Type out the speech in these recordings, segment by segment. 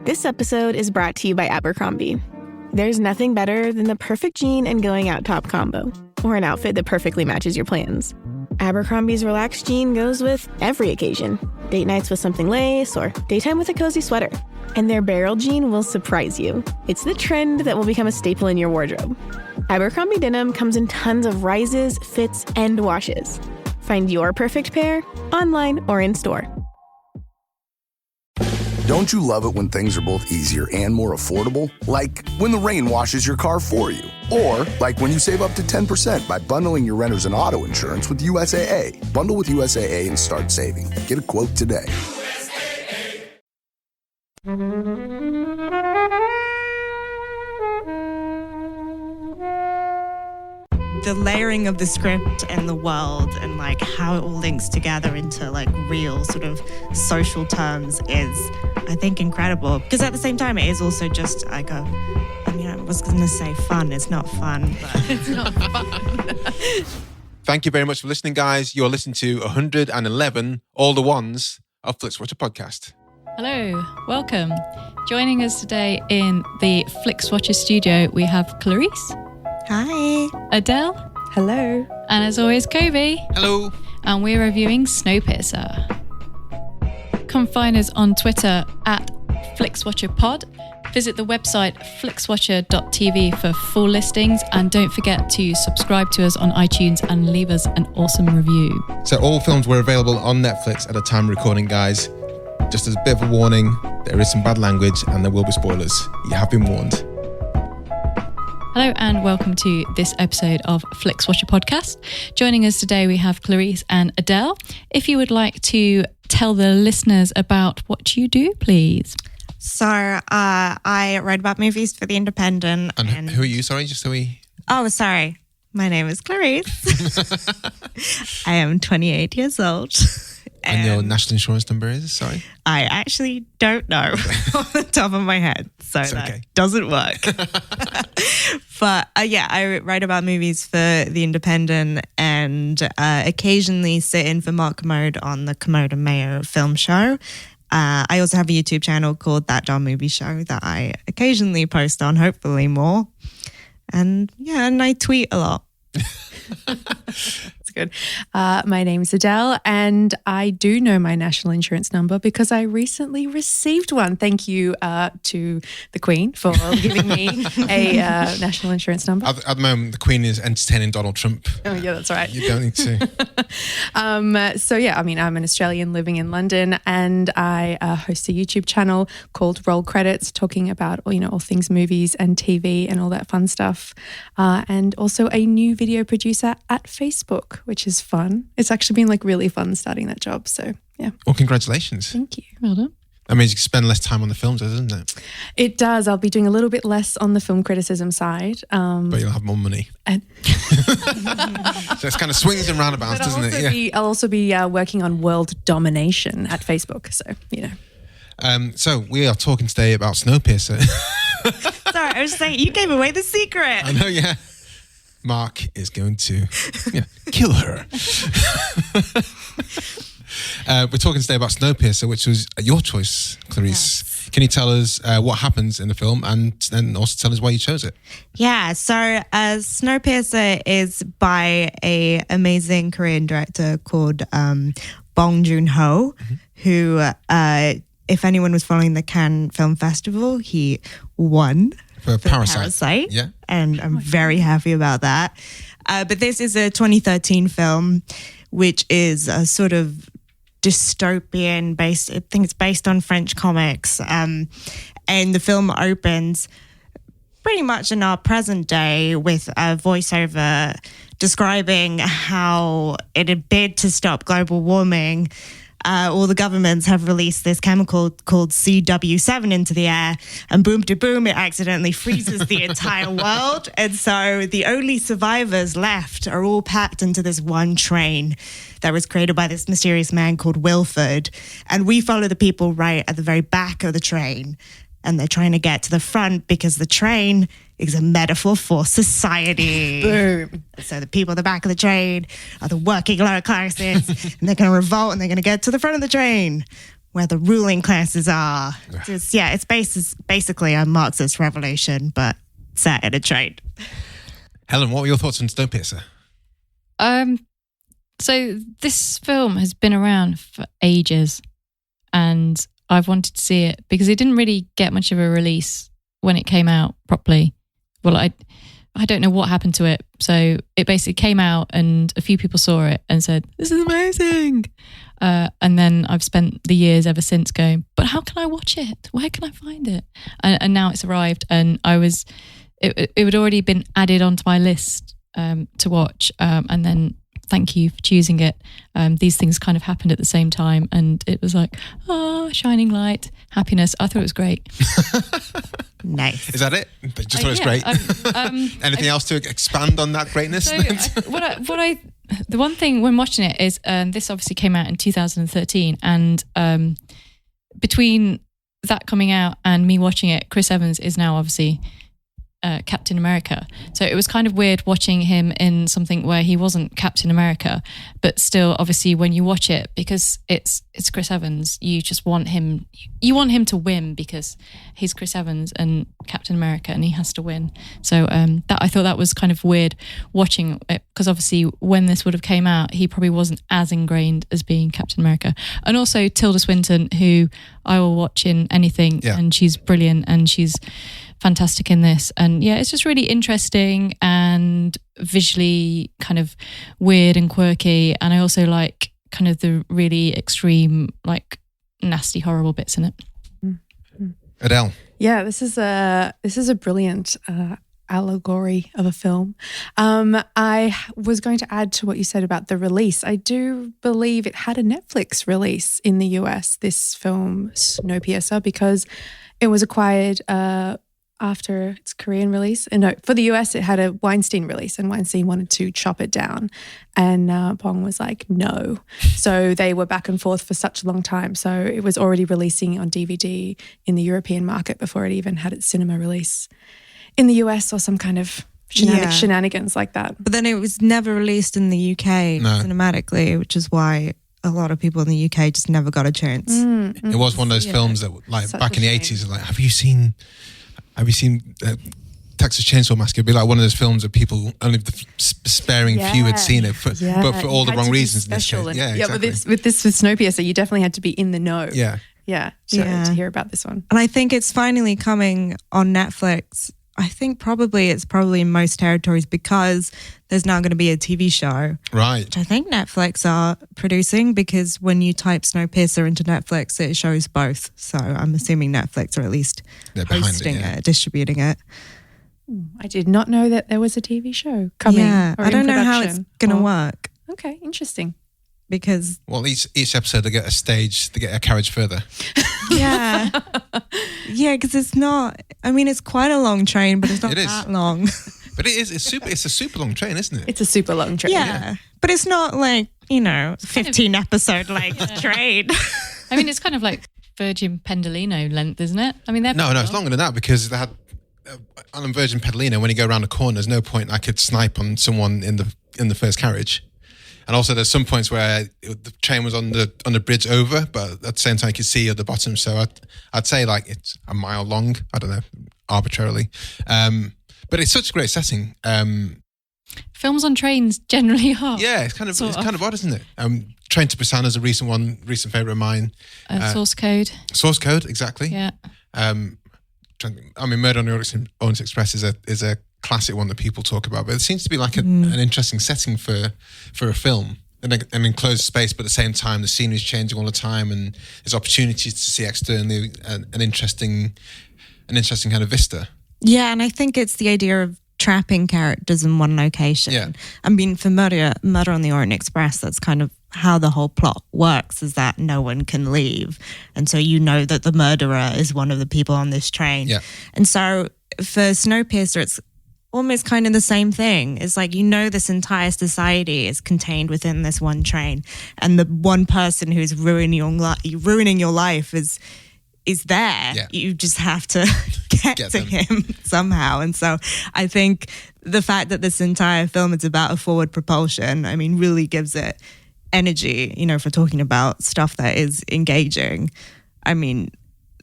This episode is brought to you by Abercrombie. There's nothing better than the perfect jean and going out top combo, or an outfit that perfectly matches your plans. Abercrombie's relaxed jean goes with every occasion. Date nights with something lace, or daytime with a cozy sweater. And their barrel jean will surprise you. It's the trend that will become a staple in your wardrobe. Abercrombie denim comes in tons of rises, fits, and washes. Find your perfect pair online or in store. Don't you love it when things are both easier and more affordable? Like when the rain washes your car for you. Or like when you save up to 10% by bundling your renters and auto insurance with USAA. Bundle with USAA and start saving. Get a quote today. The layering of the script and the world and like how it all links together into like real sort of social terms is, I think, incredible. Because at the same time, it is also just like I was going to say fun. It's not fun, but it's not fun. Thank you very much for listening, guys. You're listening to 111 All the Ones of Flixwatcher podcast. Hello, welcome. Joining us today in the Flixwatcher studio, we have Clarisse. Hi. Adelle. Hello. And as always, Kobe. Hello. And we're reviewing Snowpiercer. Come find us on Twitter at FlixWatcherPod. Visit the website flixwatcher.tv for full listings, and don't forget to subscribe to us on iTunes and leave us an awesome review. So all films were available on Netflix at the time of recording, guys. Just as a bit of a warning, there is some bad language and there will be spoilers. You have been warned. Hello and welcome to this episode of Flixwatcher podcast. Joining us today we have Clarisse and Adelle. If you would like to tell the listeners about what you do, please. So I write about movies for The Independent. And who are you? Sorry, just so we... Oh, sorry. My name is Clarisse. I am 28 years old. And your national insurance number is? Sorry. I actually don't know off the top of my head. So that doesn't work. But I write about movies for The Independent and occasionally sit in for Mark Kermode on the Kermode and Mayo film show. I also have a YouTube channel called That Darn Movie Show that I occasionally post on, hopefully more. And I tweet a lot. Good. My name's Adelle, and I do know my national insurance number because I recently received one. Thank you to the Queen for giving me a national insurance number. At the moment, the Queen is entertaining Donald Trump. Oh, yeah, that's right. You don't need to. I'm an Australian living in London, and I host a YouTube channel called Roll Credits, talking about all things movies and TV and all that fun stuff. And also a new video producer at Facebook, which is fun. It's actually been really fun starting that job. So yeah. Well, congratulations. Thank you. Well done. That means you can spend less time on the films, doesn't it? It does. I'll be doing a little bit less on the film criticism side. But you'll have more money. So it's kind of swings and roundabouts, doesn't it? Yeah. I'll also be working on world domination at Facebook. So, So we are talking today about Snowpiercer. Sorry, I was saying, you gave away the secret. I know, yeah. Mark is going to kill her. We're talking today about Snowpiercer, which was your choice, Clarisse. Yes. Can you tell us what happens in the film and then also tell us why you chose it? Yeah, so Snowpiercer is by an amazing Korean director called Bong Joon-ho, who, if anyone was following the Cannes Film Festival, he won. For Parasite. Yeah. And I'm very happy about that. But this is a 2013 film, which is a sort of dystopian based, I think it's based on French comics. And the film opens pretty much in our present day with a voiceover describing how in a bid to stop global warming, all the governments have released this chemical called CW7 into the air, and boom to boom, it accidentally freezes the entire world. And so the only survivors left are all packed into this one train that was created by this mysterious man called Wilford. And we follow the people right at the very back of the train. And they're trying to get to the front because the train is a metaphor for society. Boom. So the people at the back of the train are the working lower classes, and they're going to revolt and they're going to get to the front of the train. where the ruling classes are. It's basically a Marxist revolution, but set in a train. Helen, what were your thoughts on Snowpiercer? So this film has been around for ages, and I've wanted to see it because it didn't really get much of a release when it came out properly. Well, I don't know what happened to it. So it basically came out and a few people saw it and said, "This is amazing." And then I've spent the years ever since going, but how can I watch it? Where can I find it? And now it's arrived, and it had already been added onto my list to watch. And then thank you for choosing it. These things kind of happened at the same time, and it was like, shining light, happiness. I thought it was great. Nice. Is that it? Just thought it was great. Anything else to expand on that greatness? So the one thing when watching it is this obviously came out in 2013, and between that coming out and me watching it, Chris Evans is now obviously Captain America. So it was kind of weird watching him in something where he wasn't Captain America, but still, obviously, when you watch it, because it's Chris Evans, you just want him. You want him to win because he's Chris Evans and Captain America, and he has to win. So that I thought that was kind of weird watching it, because obviously when this would have came out, he probably wasn't as ingrained as being Captain America. And also Tilda Swinton, who I will watch in anything, and she's brilliant, and she's fantastic in this. And yeah, it's just really interesting and visually kind of weird and quirky. And I also like kind of the really extreme, like nasty, horrible bits in it. Adele. Yeah, this is a brilliant allegory of a film. I was going to add to what you said about the release. I do believe it had a Netflix release in the US, this film Snowpiercer, because it was acquired after its Korean release. And no, for the US, it had a Weinstein release, and Weinstein wanted to chop it down. And Bong was like, no. So they were back and forth for such a long time. So it was already releasing on DVD in the European market before it even had its cinema release in the US, or some kind of shenanigans like that. But then it was never released in the UK cinematically, which is why a lot of people in the UK just never got a chance. It was one of those films that, like, such back in the 80s, like, have you seen Texas Chainsaw Massacre? It'd be like one of those films that people, only the sparing few had seen it, but for all the wrong reasons. Special. Exactly. But with Snowpiercer, you definitely had to be in the know. To hear about this one. And I think it's finally coming on Netflix. I think it's probably in most territories, because there's now going to be a TV show. Right. Which I think Netflix are producing, because when you type Snowpiercer into Netflix, it shows both. So I'm assuming Netflix are at least hosting it, distributing it. I did not know that there was a TV show coming. Yeah, I don't know how it's going to work. Okay, interesting. Because each episode they get a stage, they get a carriage further. Yeah, because it's not. I mean, it's quite a long train, but it's not that long. But it is. It's a super long train, isn't it? It's a super long train. Yeah, but it's not like 15 episode train. I mean, it's kind of like Virgin Pendolino length, isn't it? I mean, no, it's longer than that, because they had on Virgin Pendolino, when you go around the corner, there's no point I could snipe on someone in the first carriage. And also, there's some points where the train was on the bridge over, but at the same time, you could see at the bottom. So I'd say like it's a mile long. I don't know, arbitrarily. But it's such a great setting. Films on trains generally are. Yeah, it's kind of odd, isn't it? Train to Busan is a recent favourite of mine. Source Code. Source Code, exactly. Yeah. I mean, Murder on the Orient Express is a classic one that people talk about, but it seems to be like an interesting setting for a film, and an enclosed space, but at the same time the scenery is changing all the time, and there's opportunities to see externally an interesting kind of vista. Yeah, and I think it's the idea of trapping characters in one location. Yeah. I mean, for Murder on the Orient Express, that's kind of how the whole plot works, is that no one can leave, and so that the murderer is one of the people on this train. Yeah. And so for Snowpiercer, it's almost kind of the same thing. It's like, this entire society is contained within this one train, and the one person who's ruining your life is there. Yeah. You just have to get to him somehow. And so I think the fact that this entire film is about a forward propulsion, I mean, really gives it energy, you know, if we're talking about stuff that is engaging, I mean,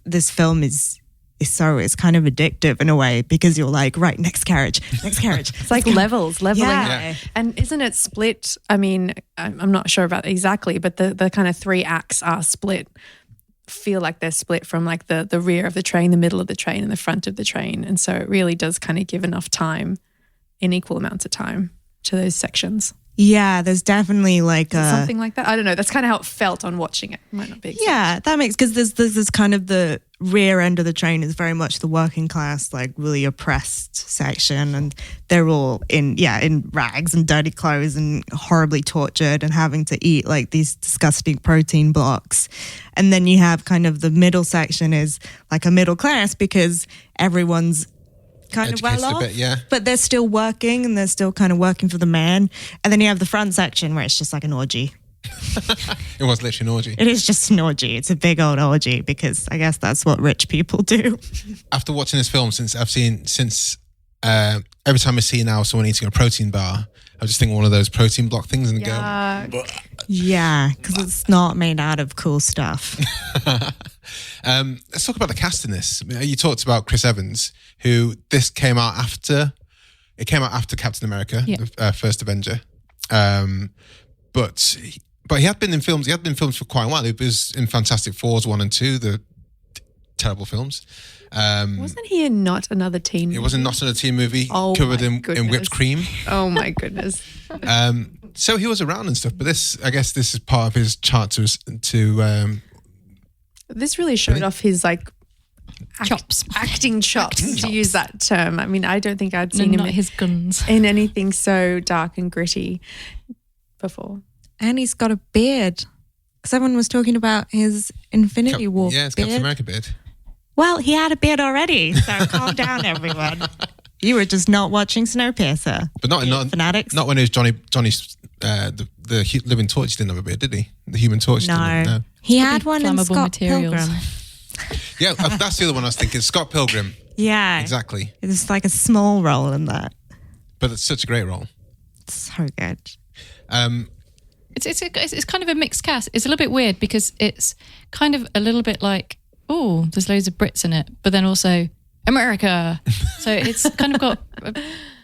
this film is it's kind of addictive in a way, because you're like, right, next carriage. It's like leveling. Yeah. And isn't it split? I mean, I'm not sure about exactly, but the kind of 3 acts are split, feel like they're split from like the rear of the train, the middle of the train, and the front of the train. And so it really does kind of give enough time, in equal amounts of time, to those sections. Yeah, there's definitely like something like that. I don't know. That's kind of how it felt on watching it. It might not be exact. Yeah, that makes, because there's this kind of the rear end of the train is very much the working class, like really oppressed section, and they're all in rags and dirty clothes and horribly tortured and having to eat like these disgusting protein blocks. And then you have kind of the middle section is like a middle class, because everyone's kind of well off, but they're still working, and they're still kind of working for the man. And then you have the front section where it's just like an orgy. It was literally an orgy. It is just an orgy. It's a big old orgy, because I guess that's what rich people do. After watching this film, every time I see now someone eating a protein bar, I just think one of those protein block things and go. Yeah, because it's not made out of cool stuff. Let's talk about the cast in this. You talked about Chris Evans, who this came out after. It came out after Captain America, the first Avenger. But he had been in films. He had been in films for quite a while. He was in Fantastic Fours 1 and 2, the terrible films. Wasn't he in Not Another Teen movie? It was in Not Another Teen movie, covered in whipped cream. Oh my goodness. So he was around and stuff, but I guess this is part of his chart to this really showed off his like acting chops, to use that term. I mean, I don't think I'd seen him his guns in anything so dark and gritty before. And he's got a beard, because everyone was talking about his Infinity War it's beard. Captain America beard. Well, he had a beard already, so calm down, everyone. You were just not watching Snowpiercer. But not fanatics. Not when it was Johnny's the Living Torch didn't have a beard, did he? The Human Torch didn't. No. He had one in flammable Scott materials. Pilgrim. Yeah, that's the other one I was thinking. Scott Pilgrim. Yeah. Exactly. It's like a small role in that. But it's such a great role. So good. It's kind of a mixed cast. It's a little bit weird, because it's kind of a little bit like, oh, there's loads of Brits in it, but then also America. So it's kind of got,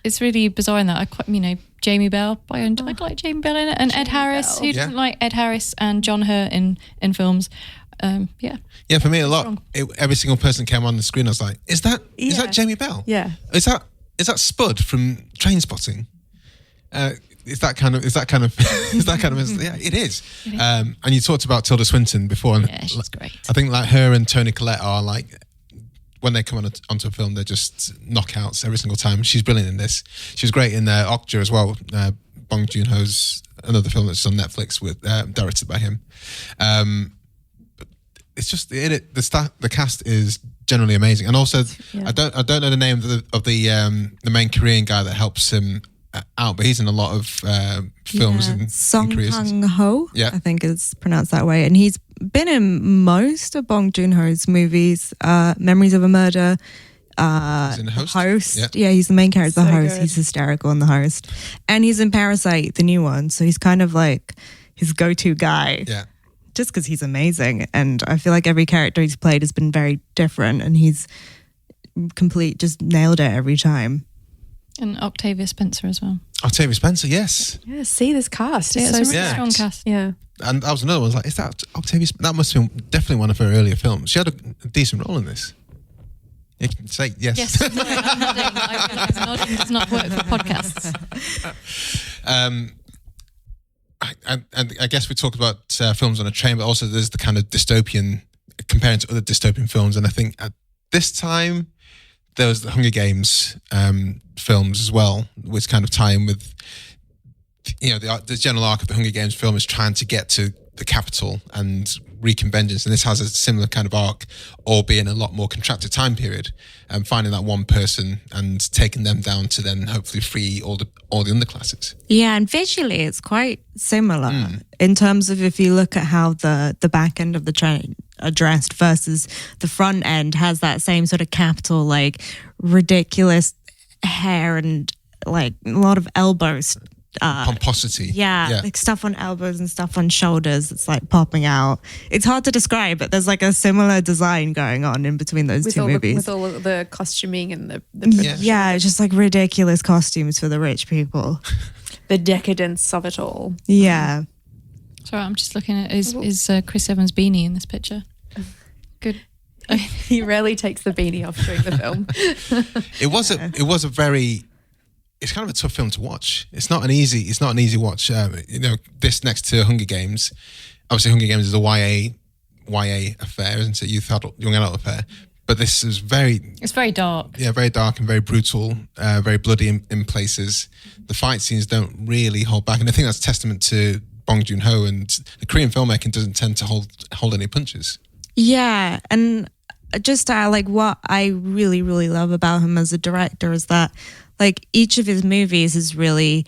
it's really bizarre in that. I quite, Jamie Bell. I like Jamie Bell in it, and Ed Harris. Who didn't like Ed Harris and John Hurt in films? Yeah, for me a lot. Every single person came on the screen. I was like, is that Jamie Bell? Yeah. Is that Spud from Trainspotting? Is that kind of yeah, it is. And you talked about Tilda Swinton before, and yeah, she's great. I think like her and Toni Collette are like, when they come onto a film, they're just knockouts every single time. She's brilliant in this. She was great in Octavia as well. Bong Joon-ho's another film that's on Netflix with directed by him. It's just the cast is generally amazing, and also I don't know the name of the main Korean guy that helps him out, but he's in a lot of films in Korea. Kang-ho, I think it's pronounced that way, and he's been in most of Bong Joon-ho's movies. Memories of a Murder, he's in Host. Yeah, he's the main character, the host. Good. He's hysterical in The Host, and he's in Parasite, the new one. So he's kind of like his go-to guy. Yeah. Just because he's amazing, and I feel like every character he's played has been very different, and he's just nailed it every time. And Octavia Spencer as well. Octavia Spencer, yes. Yeah, see this cast. It's a really strong cast. Yeah. And that was another one. I was like, is that Octavia Spencer? That must have been definitely one of her earlier films. She had a decent role in this. You can say yes. Yes, I'm nodding. I realise nodding does not work for podcasts. I guess we talked about films on a train, but also there's the kind of dystopian, comparing to other dystopian films. And I think at this time, there was the Hunger Games films as well, which kind of tie in with, the general arc of the Hunger Games film is trying to get to the capital and wreaking vengeance. And this has a similar kind of arc, albeit in a lot more contracted time period, and finding that one person and taking them down to then hopefully free all the underclasses. Yeah, and visually it's quite similar in terms of, if you look at how the back end of the train are dressed versus the front end has that same sort of capital, like ridiculous hair and like a lot of elbows pomposity. Yeah, like stuff on elbows and stuff on shoulders. It's like popping out. It's hard to describe, but there's like a similar design going on in between those two movies. With all of the costuming and the yeah, it's just like ridiculous costumes for the rich people. The decadence of it all. Yeah. Sorry, I'm just looking at is Chris Evans' beanie in this picture. Good. He rarely takes the beanie off during the film. It's kind of a tough film to watch. It's not an easy watch. This next to Hunger Games, obviously Hunger Games is a YA affair, isn't it? Young adult affair. But this is it's very dark. Yeah, very dark and very brutal, very bloody in places. The fight scenes don't really hold back. And I think that's testament to Bong Joon-ho, and the Korean filmmaking doesn't tend to hold any punches. Yeah, and just like what I really, really love about him as a director is that like each of his movies has really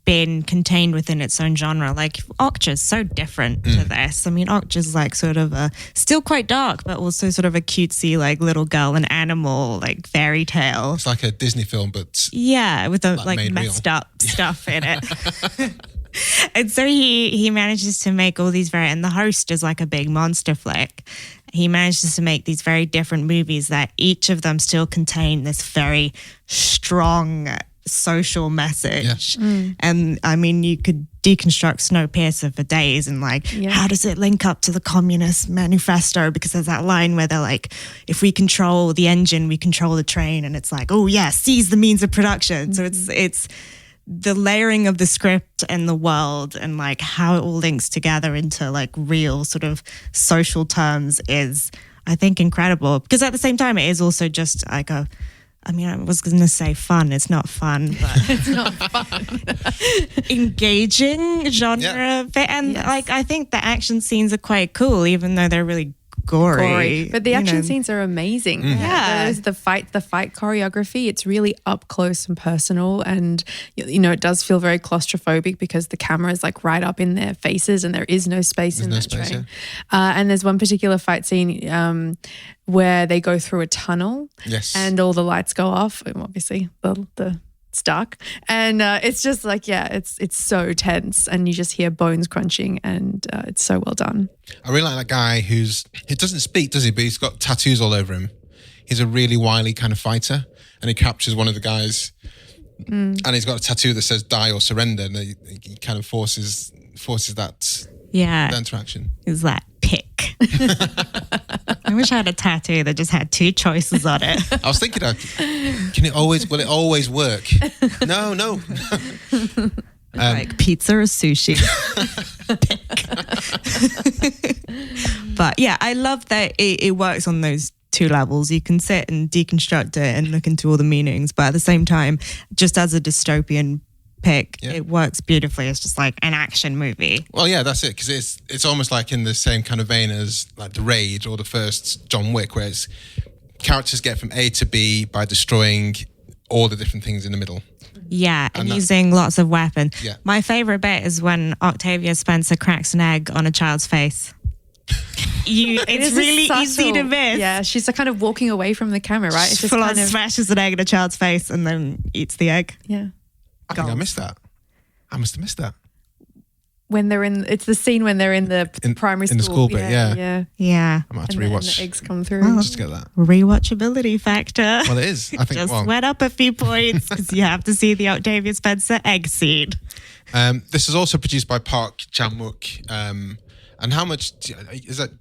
been contained within its own genre. Like Okja's so different to this. I mean, Okja's like sort of still quite dark, but also sort of a cutesy like little girl and animal like fairy tale. It's like a Disney film, but yeah, with the like messed real. up stuff in it. And so he manages to make all these and The Host is like a big monster flick. He manages to make these very different movies that each of them still contain this very strong social message. Yeah. And I mean, you could deconstruct Snowpiercer for days and like, how does it link up to the Communist Manifesto? Because there's that line where they're like, if we control the engine, we control the train. And it's like, oh yeah, seize the means of production. So it's the layering of the script and the world and like how it all links together into like real sort of social terms is, I think, incredible. Because at the same time, it is also just like I was going to say fun. It's not fun, but it's not fun. Engaging genre. Yeah. And like, I think the action scenes are quite cool, even though they're really gory. But the action scenes are amazing. Yeah. The fight choreography, it's really up close and personal, and it does feel very claustrophobic because the camera is like right up in their faces and there is no space in that train. Yeah. And there's one particular fight scene where they go through a tunnel and all the lights go off. Obviously the it's dark, and it's just like it's so tense, and you just hear bones crunching, and it's so well done. I really like that guy he doesn't speak, does he? But he's got tattoos all over him. He's a really wily kind of fighter, and he captures one of the guys, and he's got a tattoo that says "Die or Surrender," and he kind of forces that interaction. Is that pick? I wish I had a tattoo that just had two choices on it. I was thinking, will it always work? No. Like pizza or sushi. But yeah, I love that it works on those two levels. You can sit and deconstruct it and look into all the meanings, but at the same time, just as a dystopian pick, it works beautifully. It's just like an action movie. Well, yeah, that's it, because it's almost like in the same kind of vein as like The Raid or the first John Wick, where it's characters get from A to B by destroying all the different things in the middle. Yeah, and using lots of weapons. Yeah. My favorite bit is when Octavia Spencer cracks an egg on a child's face. It's really easy to miss. Yeah, she's kind of walking away from the camera, right? It's just full on smashes an egg in a child's face and then eats the egg. Yeah. I think I missed that. I must have missed that. When it's the scene when they're in the primary school. In the school bit, Yeah. I might have to rewatch. And the eggs come through. Just to get that. Rewatchability factor. Well, it is. I think just went up a few points because you have to see the Octavia Spencer egg scene. This is also produced by Park Chan-wook. And how much do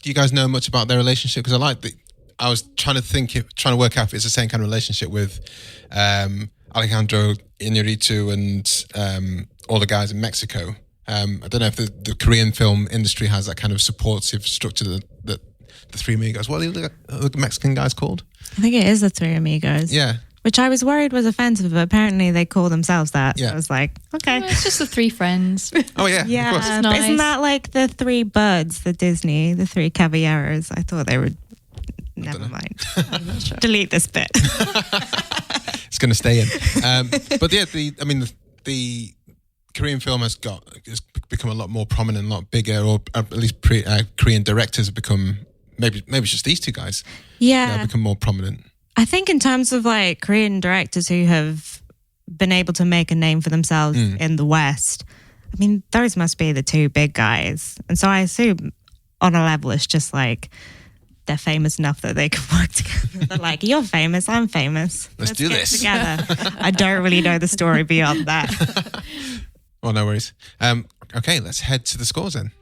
you guys know much about their relationship? Because I was trying to work out if it's the same kind of relationship with Alejandro Iñárritu and all the guys in Mexico. I don't know if the Korean film industry has that kind of supportive structure that the Three Amigos. What are the Mexican guys called? I think it is the Three Amigos. Yeah. Which I was worried was offensive, but apparently they call themselves that. Yeah. So I was like, okay. Well, it's just the three friends. Oh, yeah. Yeah. Of course. But Nice. isn't that like the three birds, the Three Caballeros? I thought they were... Never mind. I'm not sure. Delete this bit. It's going to stay in. But yeah, the Korean film has become a lot more prominent, a lot bigger, or at least Korean directors have become, maybe it's just these two guys. Yeah. They've become more prominent. I think in terms of like Korean directors who have been able to make a name for themselves in the West. I mean, those must be the two big guys. And so I assume on a level, it's just like they're famous enough that they can work together. They're like, you're famous, I'm famous. Let's do get this. together. I don't really know the story beyond that. Well, no worries. Okay, let's head to the scores then.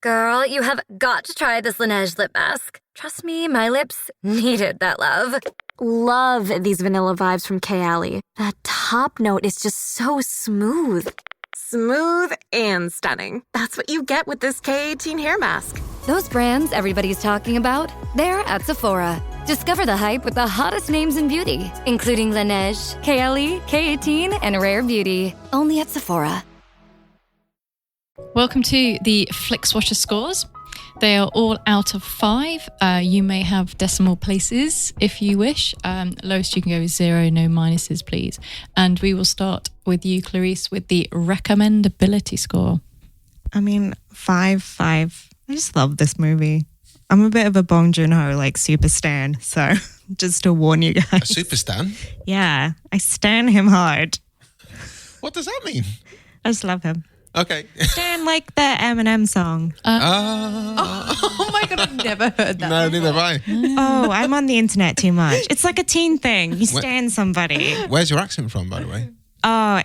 Girl, you have got to try this Laneige lip mask. Trust me, my lips needed that love. Love these vanilla vibes from Kayali. That top note is just so smooth. Smooth and stunning. That's what you get with this K18 hair mask. Those brands everybody's talking about, they're at Sephora. Discover the hype with the hottest names in beauty, including Laneige, KLE, K18, and Rare Beauty. Only at Sephora. Welcome to the Flixwatcher scores. They are all out of 5. You may have decimal places if you wish. Lowest you can go is 0, no minuses, please. And we will start with you, Clarisse, with the recommendability score. I mean, 5. I just love this movie. I'm a bit of a Bong Joon-ho, like, super stan. So just to warn you guys. A super stan? Yeah, I stan him hard. What does that mean? I just love him. Okay. Stan like the Eminem song. Oh my God, I've never heard that. No, neither have I. Oh, I'm on the internet too much. It's like a teen thing. You stan somebody. Where's your accent from, by the way? Oh,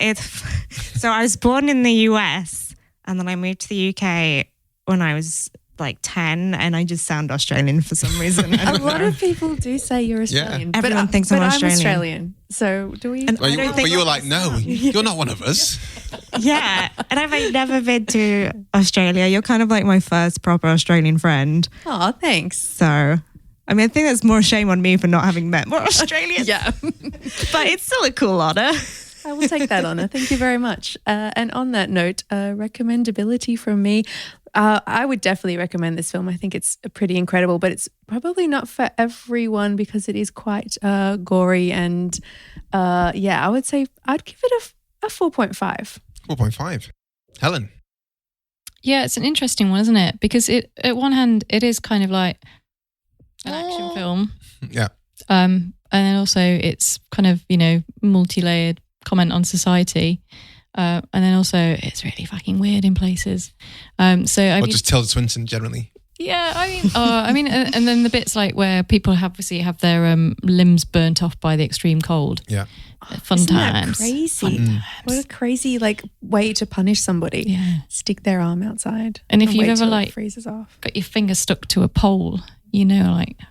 so I was born in the US and then I moved to the UK when I was like 10 and I just sound Australian for some reason. A lot of people do say you're Australian. Yeah. Everyone thinks I'm Australian. I'm Australian. So do we? And But you were like, no, you're not one of us. Yeah. And I've like, never been to Australia. You're kind of like my first proper Australian friend. Oh, thanks. So, I mean, I think there's more shame on me for not having met more Australians. Yeah. But it's still a cool honor. I will take that honor. Thank you very much. And on that note, recommendability from me. I would definitely recommend this film. I think it's pretty incredible, but it's probably not for everyone because it is quite gory. And I would say I'd give it a 4.5. 4.5. Helen? Yeah, it's an interesting one, isn't it? Because at one hand, it is kind of like an action film. Yeah. And then also it's kind of, multi-layered comment on society. And then also it's really fucking weird in places. Just Tilda Swinton generally. Yeah, and then the bits like where people have their limbs burnt off by the extreme cold. Yeah. Fun Isn't times. That crazy. What a crazy way to punish somebody. Yeah. Stick their arm outside. And if you've wait ever till it freezes off. got your finger stuck to a pole,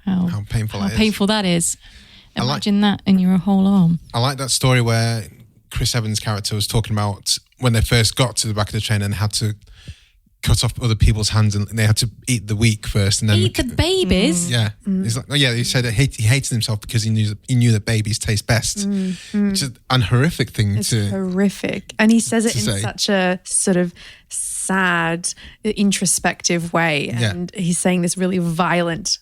how painful that is. Imagine that in your whole arm. I like that story where Chris Evans' character was talking about when they first got to the back of the train and had to cut off other people's hands and they had to eat the weak first and then eat the babies. Yeah, he's like, he said that he hated himself because he knew that babies taste best, which is an horrific thing it's horrific, and he says it in such a sort of sad, introspective way, and he's saying this really violent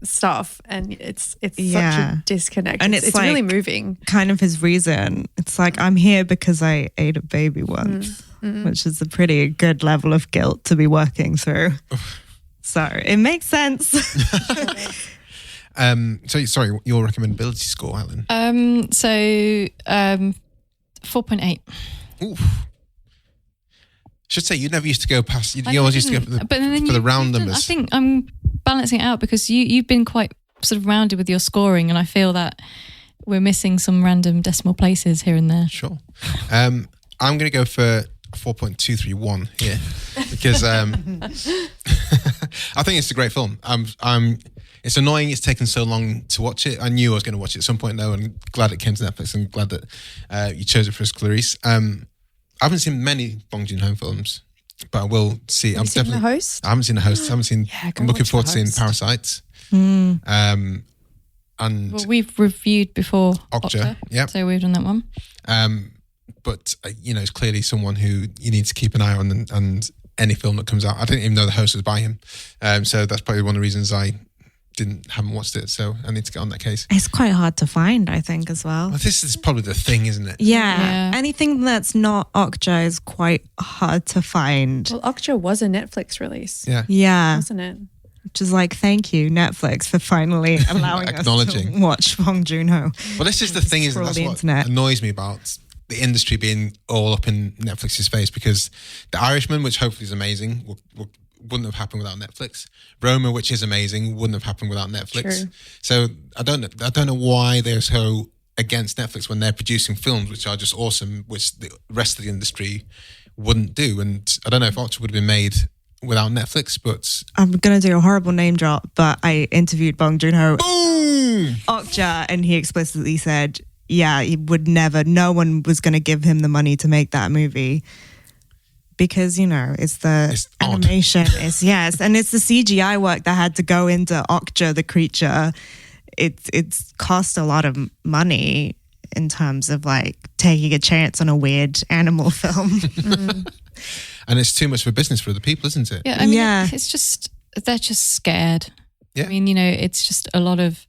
stuff, and it's such a disconnect, and it's really moving. Kind of his reason. It's like, I'm here because I ate a baby once, which is a pretty good level of guilt to be working through. So it makes sense. So sorry, your recommendability score, Alan? 4.8. Oof. Should say you never used to go past. You always used to go for the round numbers. I think I'm balancing it out because you've been quite sort of rounded with your scoring, and I feel that we're missing some random decimal places here and there. Sure. I'm going to go for 4.231 here because I think it's a great film. It's annoying it's taken so long to watch it. I knew I was going to watch it at some point though, and glad it came to Netflix and glad that you chose it for us, Clarisse. I haven't seen many Bong Joon-ho films, but I will see. Have you seen The Host? I haven't seen The Host. I haven't seen. I'm looking forward to seeing Parasite. And we've reviewed before Octavia, yeah. So we've done that one. But it's clearly someone who you need to keep an eye on, and any film that comes out. I didn't even know The Host was by him, so that's probably one of the reasons I haven't watched it, so I need to get on that case. It's quite hard to find, I think, as well. Well, this is probably the thing, isn't it? Yeah. Anything that's not Okja is quite hard to find. Well, Okja was a Netflix release. Yeah. Yeah. Wasn't it? Which is like, thank you, Netflix, for finally allowing us to watch Bong Joon-ho. Well, this is the thing, is that's what internet. annoys me about the industry being all up in Netflix's face, because The Irishman, which hopefully is amazing, wouldn't have happened without Netflix. Roma, which is amazing, wouldn't have happened without Netflix. True. So I don't know why they're so against Netflix when they're producing films which are just awesome, which the rest of the industry wouldn't do. And I don't know if Octavia would have been made without Netflix, but I'm going to do a horrible name drop, but I interviewed Bong Joon-ho, Octavia, and he explicitly said, yeah, he would never, no one was going to give him the money to make that movie. Because, it's the animation. Yes. And it's the CGI work that had to go into Okja, the creature. It's cost a lot of money in terms of like taking a chance on a weird animal film. And it's too much of a business for other people, isn't it? Yeah, I mean, it's just, they're just scared. Yeah. I mean, it's just a lot of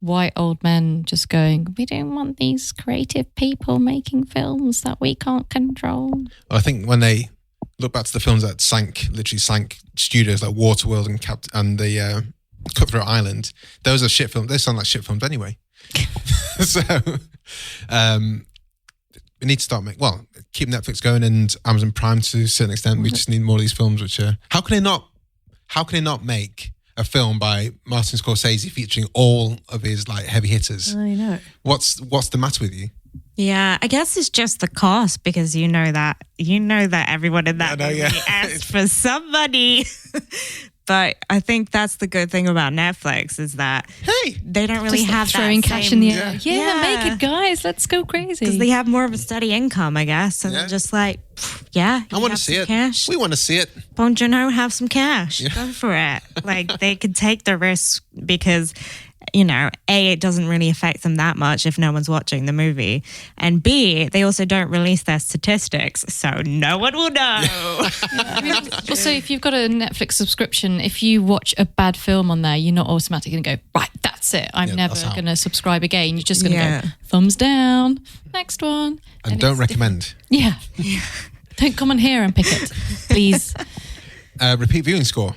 white old men just going, we don't want these creative people making films that we can't control. Well, I think when they look back to the films that literally sank studios like Waterworld and the Cutthroat Island, those are shit films. They sound like shit films anyway. So we need to start keep Netflix going and Amazon Prime to a certain extent. We just need more of these films which are, how can they not make a film by Martin Scorsese featuring all of his like heavy hitters? I know. What's the matter with you? Yeah, I guess it's just the cost, because you know that everyone in that movie asked for some money. But I think that's the good thing about Netflix, is that they don't really just have throwing that cash in the air. Yeah, make it, guys. Let's go crazy. Because they have more of a steady income, I guess. So they're just like, I want to see it. Cash. We want to see it. Bong Joon-ho, have some cash. Go for it. Like, they could take the risk because, A, it doesn't really affect them that much if no one's watching the movie. And B, they also don't release their statistics, so no one will know. Also, if you've got a Netflix subscription, if you watch a bad film on there, you're not automatically going to go, right, that's it. I'm never going to subscribe again. You're just going to go, thumbs down, next one. And don't recommend. Yeah. Don't come on here and pick it, please. Repeat viewing score.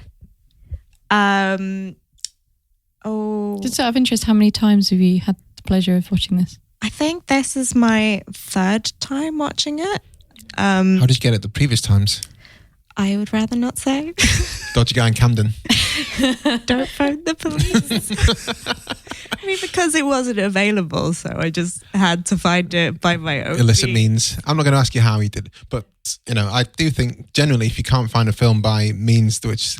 Just out of interest, how many times have you had the pleasure of watching this? I think this is my third time watching it. How did you get it the previous times? I would rather not say. Dodgy guy in Camden. Don't phone the police. I mean, because it wasn't available, so I just had to find it by my own illicit means. I'm not going to ask you how he did, but I do think generally, if you can't find a film by means which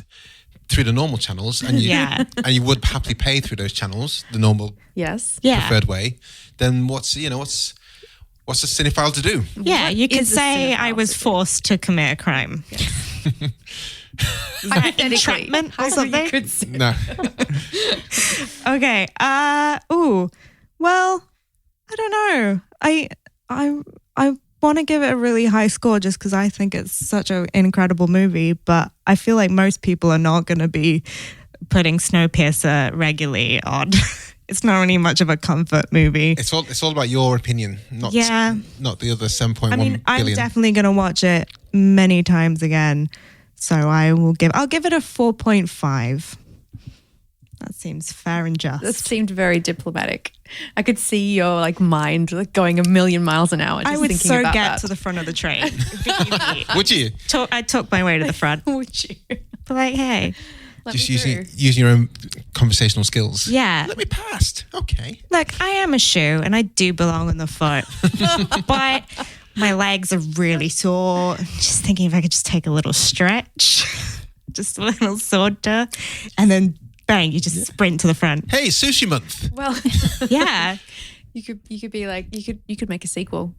through the normal channels, and you would happily pay through those channels, the normal preferred way, then what's a cinephile to do? Yeah, you could say I was forced to commit a crime. Entrapment or something? No. Okay. Well, I don't know. I want to give it a really high score just because I think it's such an incredible movie, but I feel like most people are not going to be putting Snowpiercer regularly on. It's not really much of a comfort movie. It's all about your opinion, not the other 7.1 billion. I'm definitely going to watch it many times again. So I'll give it a 4.5. That seems fair and just. That seemed very diplomatic. I could see your mind going a million miles an hour. Just I would thinking so about get that. to the front of the train. Would you? I'd talk my way to the front. Would you? But hey. Just using your own conversational skills. Yeah. Let me past. Okay. Look, I am a shoe and I do belong on the foot. But my legs are really sore. Just thinking if I could just take a little stretch. Just a little saunter. And then bang, you just sprint to the front. Hey, sushi month. Well, yeah. You could be like, you could make a sequel.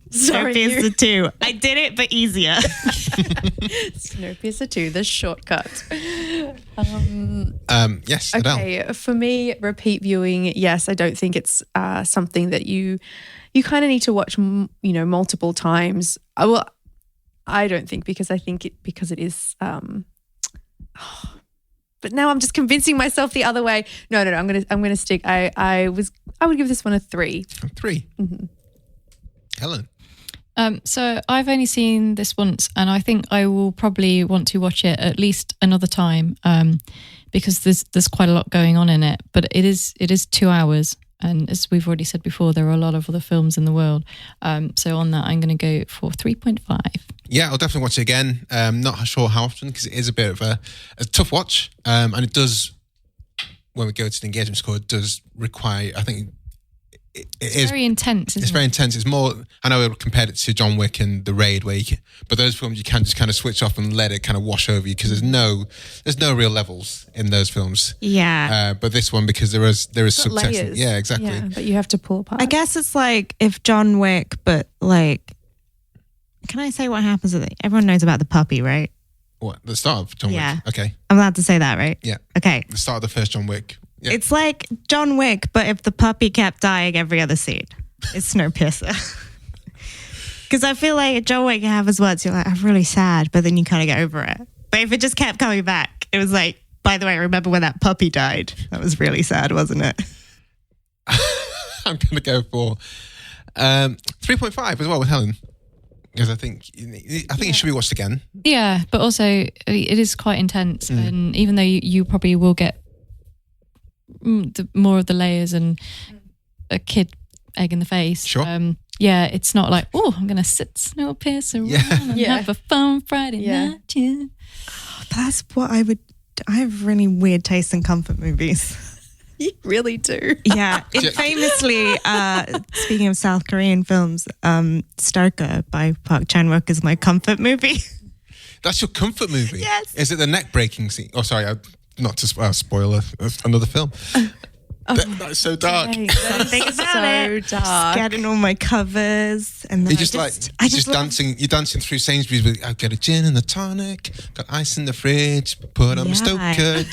Snowpiercer 2. I did it, but easier. Snowpiercer 2, the shortcut. Yes, Adele. Okay, for me, repeat viewing, yes, I don't think it's something that you kind of need to watch, multiple times. I don't think because it is. But now I'm just convincing myself the other way. No. I'm gonna stick. I would give this one a 3. 3. Mm-hmm. Helen. So I've only seen this once, and I think I will probably want to watch it at least another time, because there's quite a lot going on in it. But it is 2 hours, and as we've already said before, there are a lot of other films in the world. So on that, I'm going to go for 3.5. Yeah, I'll definitely watch it again. Not sure how often, because it is a bit of a tough watch, and it does. When we go to the engagement score, it does require, I think. It's very intense. It's very intense. It's more. I know we compared it to John Wick and The Raid, but those films you can just kind of switch off and let it kind of wash over you, because there's no real levels in those films. Yeah. But this one, because there is subtext. Layers. Yeah, exactly. Yeah, but you have to pull apart. I guess it's like if John Wick, but like, can I say what happens at everyone knows about the puppy, right? What, the start of John Yeah. Wick? Okay. I'm allowed to say that, right? Yeah. Okay. The start of the first John Wick. Yeah. It's like John Wick, but if the puppy kept dying every other scene. It's Snowpiercer. Because I feel like John Wick, you have his words, you're like, I'm really sad, but then you kind of get over it. But if it just kept coming back, it was like, by the way, remember when that puppy died? That was really sad, wasn't it? I'm going to go for 3.5 as well with Helen. Because I think it should be watched again. Yeah, but also it is quite intense, and even though you probably will get more of the layers and a kid egg in the face. Sure. Yeah, it's not like, oh, I'm going to sit Snowpiercer around and have a fun Friday night. Yeah. That's what I would. I have really weird taste in comfort movies. You really do. Yeah. Famously, speaking of South Korean films, Stoker by Park Chan-wook is my comfort movie. That's your comfort movie? Yes. Is it the neck breaking scene? Oh, sorry, not to spoil another film. That's so dark. Something about it. dark. Getting all my covers, and then You're dancing. You're dancing through Sainsbury's with, I've got a gin and a tonic, got ice in the fridge, put on my Stoker.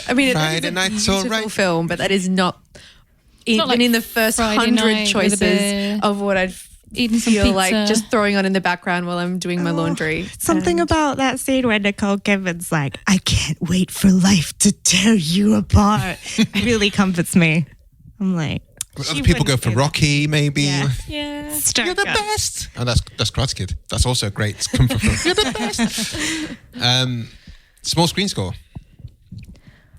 I mean, Friday night's all right. Film, but that is not even like in the first Friday 100 night choices of what I'd eating some feel pizza. like just throwing on in the background while I'm doing my laundry. Something about that scene where Nicole Kidman's like, I can't wait for life to tear you apart. Really comforts me. I'm like, other people go for Rocky, maybe. Yeah. Yeah. You're the best. And that's Karate Kid. That's also a great comfort film. You're the best. Small screen score.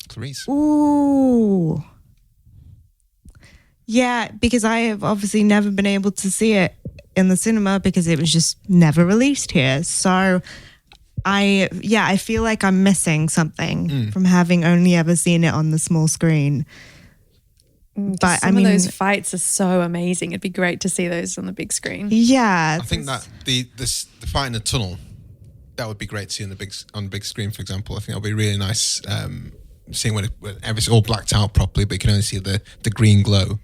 Clarisse. Ooh. Yeah, because I have obviously never been able to see it in the cinema because it was just never released here. So I feel like I'm missing something from having only ever seen it on the small screen. But some of those fights are so amazing. It'd be great to see those on the big screen. Yeah. I think that the fight in the tunnel, that would be great to see on the big screen, for example. I think that would be really nice seeing when it's all blacked out properly, but you can only see the green glow.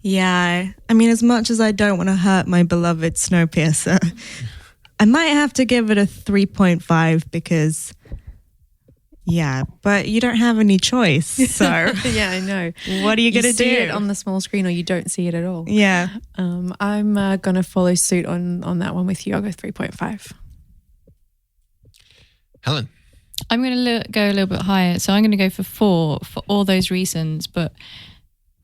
Yeah. I mean, as much as I don't want to hurt my beloved Snowpiercer, I might have to give it a 3.5 because, yeah, but you don't have any choice. So yeah, I know. What are you going to do? You see it on the small screen or you don't see it at all. Yeah. I'm going to follow suit on that one with you. I'll go 3.5. Helen? I'm going to go a little bit higher. So I'm going to go for 4 for all those reasons, but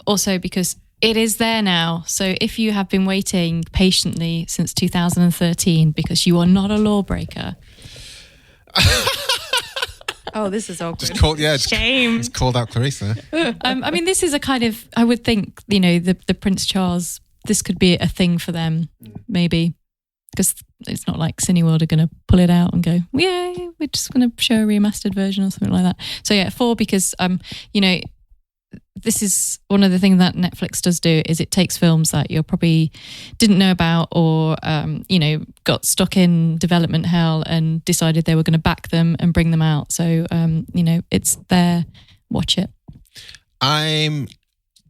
also because it is there now. So if you have been waiting patiently since 2013 because you are not a lawbreaker. Oh, this is awkward. Shame. It's called out Clarisse there. I mean, this is a kind of, I would think, the Prince Charles, this could be a thing for them, maybe. Because it's not like Cineworld are going to pull it out and go, yay, we're just going to show a remastered version or something like that. So yeah, 4 because, this is one of the things that Netflix does do is it takes films that you probably didn't know about or, got stuck in development hell and decided they were going to back them and bring them out. So, it's there. Watch it. I'm,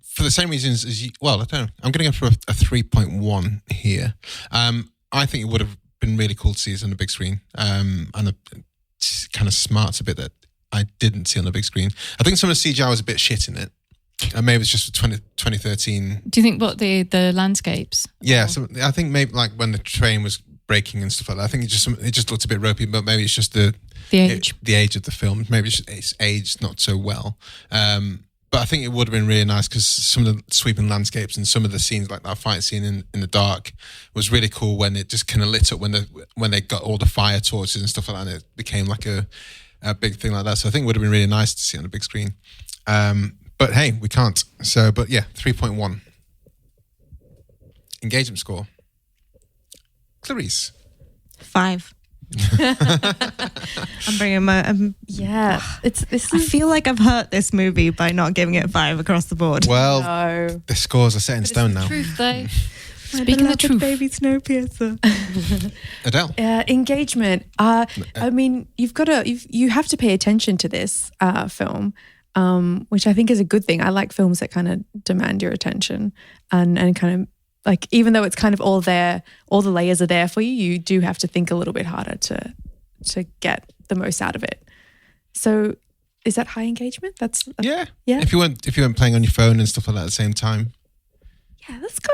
for the same reasons as you, well, I don't know. I'm going to go for a 3.1 here. I think it would have been really cool to see this on the big screen. And it kind of smarts a bit that I didn't see on the big screen. I think some of the CGI was a bit shit in it. Maybe it's just 2013. Do you think the landscapes? Yeah, so I think maybe like when the train was breaking and stuff like that. I think it just looked a bit ropey, but maybe it's just the age of the film. Maybe it's aged not so well. But I think it would have been really nice because some of the sweeping landscapes and some of the scenes, like that fight scene in the dark, was really cool when it just kind of lit up when they got all the fire torches and stuff like that, and it became like a big thing like that. So I think it would have been really nice to see it on the big screen. But hey, we can't. So, but yeah, 3.1. Engagement score. Clarisse. 5. I'm bringing my. Yeah, I feel like I've hurt this movie by not giving it 5 across the board. Well, No. the scores are set in stone now. Truth, though. My Speaking the beloved truth. baby Snowpiercer. Adele. Engagement. I mean, you have to pay attention to this film, which I think is a good thing. I like films that kind of demand your attention and kind of like, even though it's kind of all there, all the layers are there for you, you do have to think a little bit harder to get the most out of it. So is that high engagement? That's Yeah. Yeah. If you weren't playing on your phone and stuff like that at the same time. Yeah, let's go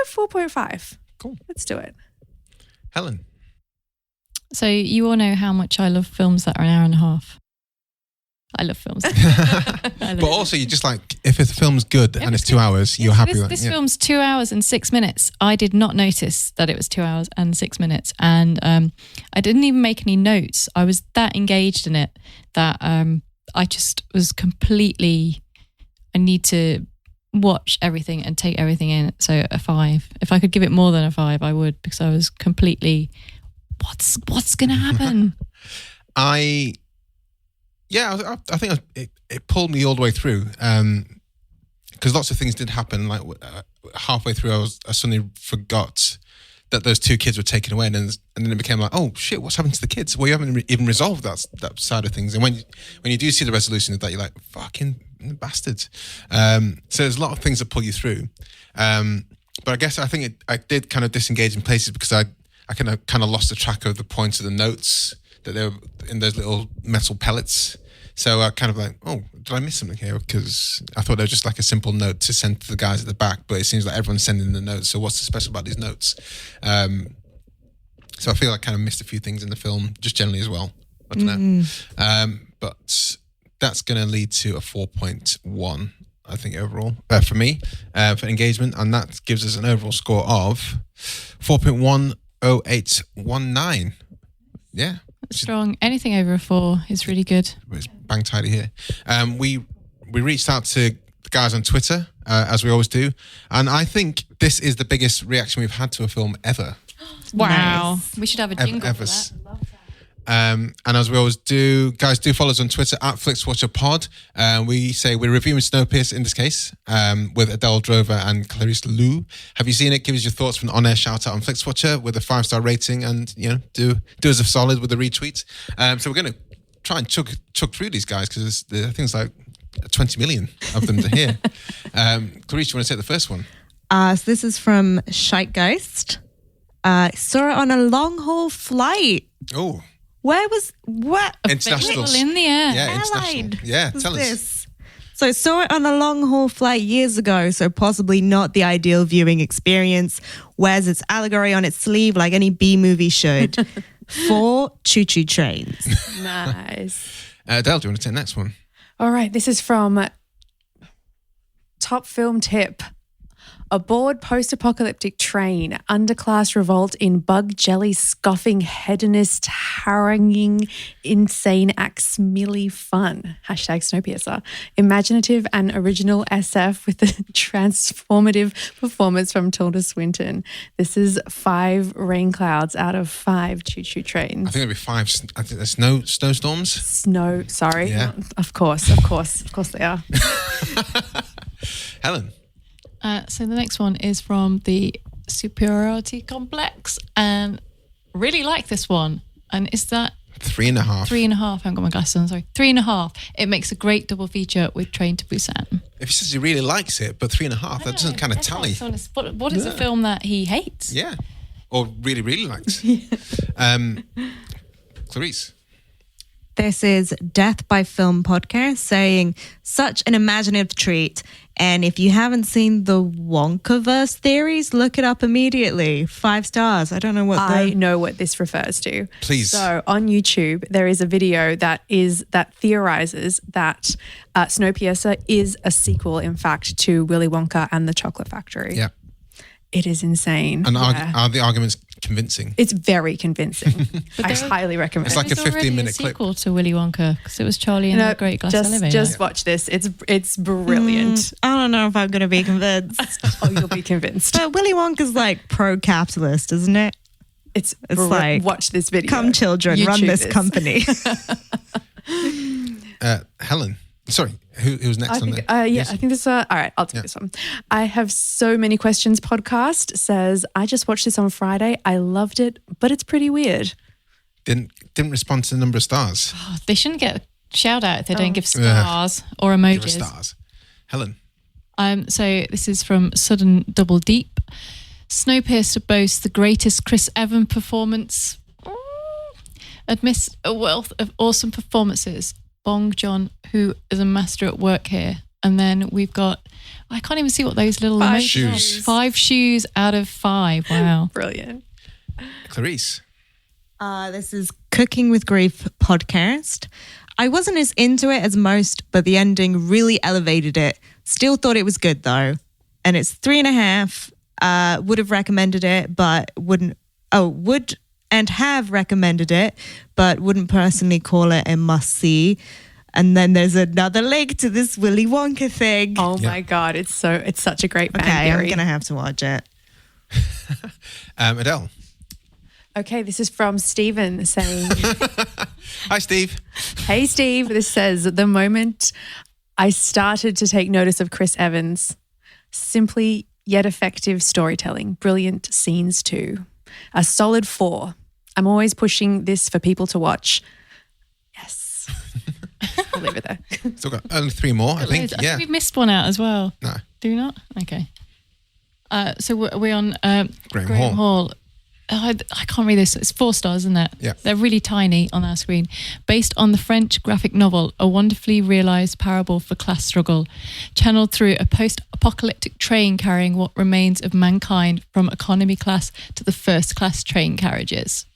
4.5. Cool. Let's do it. Helen. So you all know how much I love films that are an hour and a half. I love films. But also, you just like, if the film's good and it's 2 hours, you're happy with it. This film's 2 hours and 6 minutes. I did not notice that it was 2 hours and 6 minutes. And I didn't even make any notes. I was that engaged in it that I just was completely, I need to watch everything and take everything in. So a 5. If I could give it more than a 5, I would, because I was completely, what's going to happen? I think it pulled me all the way through because lots of things did happen. Like halfway through, I suddenly forgot that those 2 kids were taken away, and then it became like, oh shit, what's happened to the kids? Well, you haven't even resolved that side of things. And when you do see the resolution of that, you're like, fucking bastards. So there's a lot of things that pull you through. But I guess I think I did kind of disengage in places because I kind of lost the track of the points of the notes that they were in those little metal pellets. So I kind of like, oh, did I miss something here? Because I thought they were just like a simple note to send to the guys at the back, but it seems like everyone's sending the notes. So what's so special about these notes? So I feel I kind of missed a few things in the film, just generally as well. I don't know. But that's going to lead to a 4.1, I think, overall, for me, for engagement. And that gives us an overall score of 4.10819. Yeah. Strong. Anything over a 4 is really good. It's bang tidy here. We reached out to the guys on Twitter, as we always do, and I think this is the biggest reaction we've had to a film ever. Wow. We should have a jingle Ever. for that. And as we always do, guys, do follow us on Twitter at FlixWatcherPod. We say we're reviewing Snowpiercer in this case, with Adelle Drover and Clarisse Loughrey. Have you seen it? Give us your thoughts from an on-air shout out on Flixwatcher with a 5-star rating, and do us a solid with a retweet. So we're going to try and chuck through these guys because I think it's like 20 million of them to hear. Clarisse, you want to take the first one? So this is from Scheitgeist. Saw it on a long haul flight. Oh. What? International. In the air. Yeah, international. Yeah, tell us. So I saw it on a long haul flight years ago, so possibly not the ideal viewing experience. Wears its allegory on its sleeve like any B-movie should. 4 choo-choo trains. Nice. Adele, do you want to take the next one? All right, this is from Top Film Tip. Aboard post-apocalyptic train, underclass revolt in bug jelly scoffing hedonist haranguing insane acts merely fun. #Snowpiercer. Imaginative and original SF with a transformative performance from Tilda Swinton. This is 5 rain clouds out of 5 choo-choo trains. I think there'll be 5. I think there's snowstorms. Sorry. Yeah. Of course they are. Helen. So the next one is from the Superiority Complex, and really like this one. And is that 3.5? 3.5. I haven't got my glasses on, sorry. 3.5. It makes a great double feature with Train to Busan. If he says he really likes it, but 3.5, that doesn't kind of tally. What is a film that he hates? Yeah. Or really, really likes. Clarisse. This is Death by Film podcast saying, such an imaginative treat. And if you haven't seen the Wonkaverse theories, look it up immediately. 5 stars. I don't know what I know what this refers to. Please. So on YouTube, there is a video that theorizes that Snowpiercer is a sequel, in fact, to Willy Wonka and the Chocolate Factory. Yeah. It is insane. And are the arguments convincing? It's very convincing. I highly recommend It's like a 15-minute clip. Sequel to Willy Wonka because it was Charlie and the Great Glass Elevator. Just watch this. It's brilliant. I don't know if I'm going to be convinced. Oh, you'll be convinced. But Willy Wonka's like pro-capitalist, isn't it? It's like, watch this video. Come children, YouTube run this company. Helen. Sorry, who's next on there? I think this. All right, I'll take this one. I have so many questions. Podcast says, I just watched this on Friday. I loved it, but it's pretty weird. Didn't respond to the number of stars. Oh, they shouldn't get a shout out if they don't give stars or emojis. Give us stars. Helen. So this is from Sudden Double Deep. Snowpiercer boasts the greatest Chris Evans performance. Admits a wealth of awesome performances. Bong Joon-ho is a master at work here. And then we've got, I can't even see what those little 5 emojis shoes. are. 5 shoes out of 5. Wow. Brilliant. Clarisse. This is Cooking with Grief podcast. I wasn't as into it as most, but the ending really elevated it. Still thought it was good though. And it's 3.5. Would have recommended it, but would have recommended it, but wouldn't personally call it a must-see. And then there's another link to this Willy Wonka thing. Oh my God, it's such a great fan Okay, theory. I'm going to have to watch it. Adele. Okay, this is from Stephen saying, Hi, Steve. Hey, Steve. This says, the moment I started to take notice of Chris Evans, simply yet effective storytelling, brilliant scenes too. A solid 4. I'm always pushing this for people to watch. Yes. I'll leave it there. Still got only 3 more, I think. I think Yeah. we've missed one out as well. No. Do we not? Okay. So we're on Graham Hall. I can't read this. It's 4 stars, isn't it? Yeah. They're really tiny on our screen. Based on the French graphic novel, a wonderfully realised parable for class struggle, channeled through a post-apocalyptic train carrying what remains of mankind from economy class to the first class train carriages.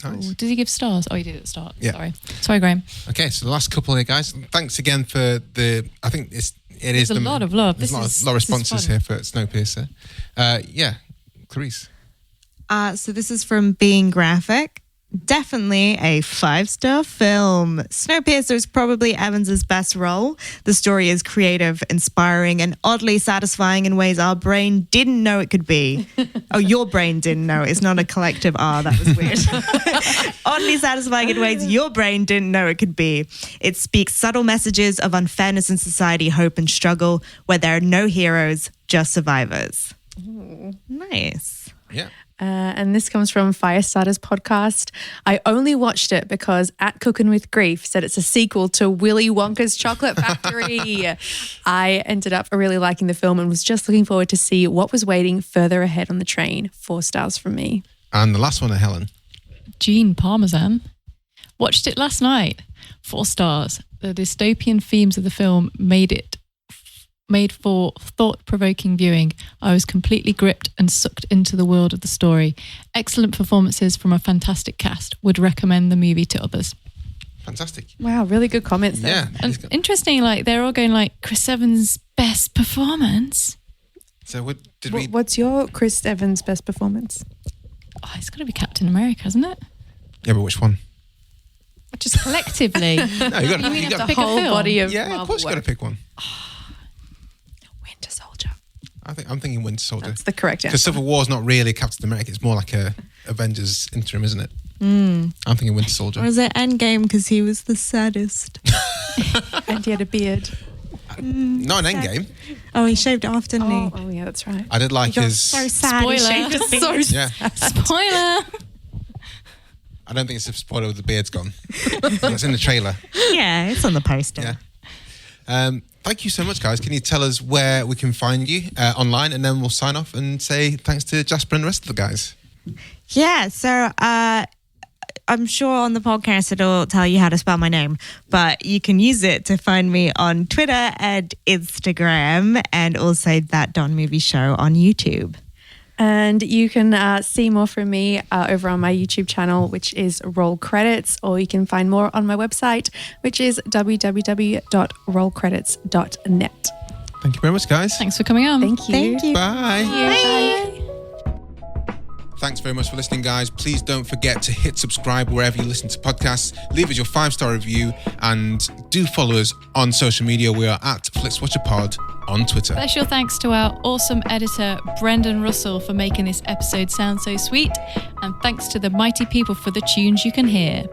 Nice. Ooh, did he give stars? Oh, he did at the start. Yeah. Sorry, Graham. Okay, so the last couple here, guys. Thanks again for I think it is There's a lot of love. There's a lot of This responses is fun. here for Snowpiercer. Yeah, Clarisse. So this is from Being Graphic. Definitely a 5-star film. Snowpiercer is probably Evans's best role. The story is creative, inspiring, and oddly satisfying in ways our brain didn't know it could be. Oh, your brain didn't know. It's not a collective R. That was weird. Oddly satisfying in ways your brain didn't know it could be. It speaks subtle messages of unfairness in society, hope, and struggle, where there are no heroes, just survivors. Ooh. Nice. Yeah. And this comes from Firestarters podcast. I only watched it because at Cooking with Grief said it's a sequel to Willy Wonka's Chocolate Factory. I ended up really liking the film and was just looking forward to see what was waiting further ahead on the train. 4 stars from me. And the last one, Helen. Jean Parmesan. Watched it last night. 4 stars. The dystopian themes of the film made for thought-provoking viewing. I was completely gripped and sucked into the world of the story. Excellent performances from a fantastic cast. Would recommend the movie to others. Fantastic. Wow, really good comments there. Yeah. And interesting, like they're all going like Chris Evans' best performance. So What's your Chris Evans' best performance? Oh, it's got to be Captain America, hasn't it? Yeah, but which one? Just collectively. No, you got You to have to The pick a whole film. body of Yeah, of Marvel course you got to work. pick one. Winter Soldier. I'm thinking Winter Soldier. That's the correct Because answer. Civil War's not really Captain America. It's more like a Avengers interim, isn't it? I'm thinking Winter Soldier. Or is it Endgame because he was the saddest? And he had a beard. Not an Endgame. Oh, he shaved it off, didn't he? Oh, yeah, that's right. I did like his. So sad. He Spoiler. shaved his beard. Yeah, Spoiler. I don't think it's a spoiler with the beard's gone. It's in the trailer. Yeah, it's on the poster. Yeah. Thank you so much, guys. Can you tell us where we can find you online, and then we'll sign off and say thanks to Jasper and the rest of the guys. Yeah, so I'm sure on the podcast it'll tell you how to spell my name, but you can use it to find me on Twitter and Instagram, and also That Don Movie Show on YouTube. And you can see more from me over on my YouTube channel, which is Roll Credits, or you can find more on my website, which is www.rollcredits.net. Thank you very much, guys. Thanks for coming on. Thank you. Thank you. Bye. Bye. Thanks very much for listening, guys. Please don't forget to hit subscribe wherever you listen to podcasts. Leave us your 5-star review and do follow us on social media. We are at FlixWatcherPod on Twitter. Special thanks to our awesome editor, Brendan Russell, for making this episode sound so sweet. And thanks to the mighty people for the tunes you can hear.